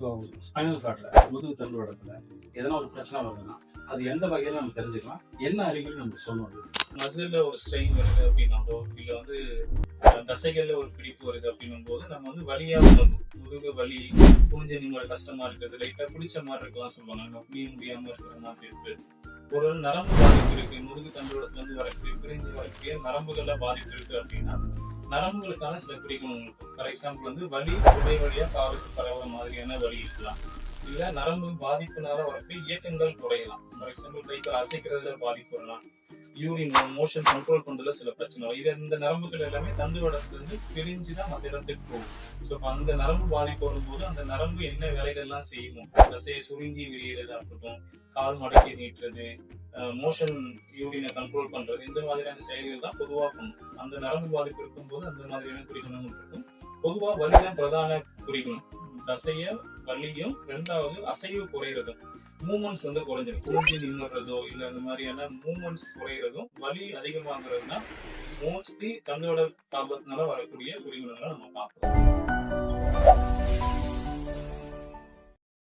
இப்போ ஸ்பைனல் கார்டில் முதுகு தண்டுவடத்தில் எதனா ஒரு பிரச்சனை வருதுன்னா அது எந்த வகையில் நம்ம தெரிஞ்சுக்கலாம், என்ன அறிகுறி நமக்கு சொல்லணும்? மசில்ல ஒரு ஸ்ட்ரெயின் வருது அப்படின்னாலோ இல்லை வந்து தசைகள்ல ஒரு பிடிப்பு வருது அப்படின்னும் போது நம்ம வந்து வலியா உணரணும். முதுகு வலி, குனிஞ்சு நிமிட கஷ்டமா இருக்கிறது, லைட்டா பிடிச்ச மாதிரி இருக்கலாம் சொல்லுவாங்க. நம்ம புரிய முடியாம இருக்கிற மாதிரி இருக்கு. ஒரு நரம்பு பாதிப்பு இருக்கு, முதுகு தண்டுவடத்துல இருந்து வரக்கூடிய பிரிஞ்சு வரக்கூடிய நரம்புகள்ல பாதிப்பு இருக்கு அப்படின்னா நரம்புகளுக்கான சில குறிக்கணும் இருக்கும். ஃபார் எக்ஸாம்பிள் வந்து வலி உடை வழியா காலுக்கு பரவுற மாதிரியான வலி இருக்கலாம். இல்ல நரம்பு பாதிப்புனால வரக்கூடிய இயக்கங்கள் குறையலாம். ஃபார் எக்ஸாம்பிள் கைக்கு அசைக்கிறதுல பாதிப்பு வரலாம். யூரின் மோஷன் கண்ட்ரோல் பண்றதுல சில பிரச்சனை வரும். இது இந்த நரம்புகள் எல்லாமே தண்டுவடத்துல இருந்து பிரிஞ்சுதான் மற்ற இடத்துக்கு போகும். ஸோ அந்த நரம்பு பாதிப்பு வரும்போது அந்த நரம்பு என்ன வேலைகள்லாம் செய்யணும், தசையை சுருங்கி வெளியேறதா இருக்கட்டும், கால் மடக்கி நீட்டுறது, மோஷன் யூரினை கண்ட்ரோல் பண்றது, இந்த மாதிரியான செயல்கள் தான் பொதுவாக பண்ணும். அந்த நரம்பு பாதிப்பு இருக்கும்போது அந்த மாதிரியான குறிக்கணும் இருக்கும். பொதுவாக வலிதான் பிரதான குறிக்கணும். தசைய வலியும், ரெண்டாவது அசைவு குறைகிறதும், மூமெண்ட்ஸ் வந்து குறைஞ்சிடும். குறைஞ்சி நின்றுறதோ இல்லை அந்த மாதிரியான மூமெண்ட்ஸ் குறைகிறதும் வலி அதிகமாகிறதுனா மோஸ்ட்லி தண்டுவட தாபத்தினால வரக்கூடிய குறிக்கணுங்களை நம்ம பார்க்கலாம்.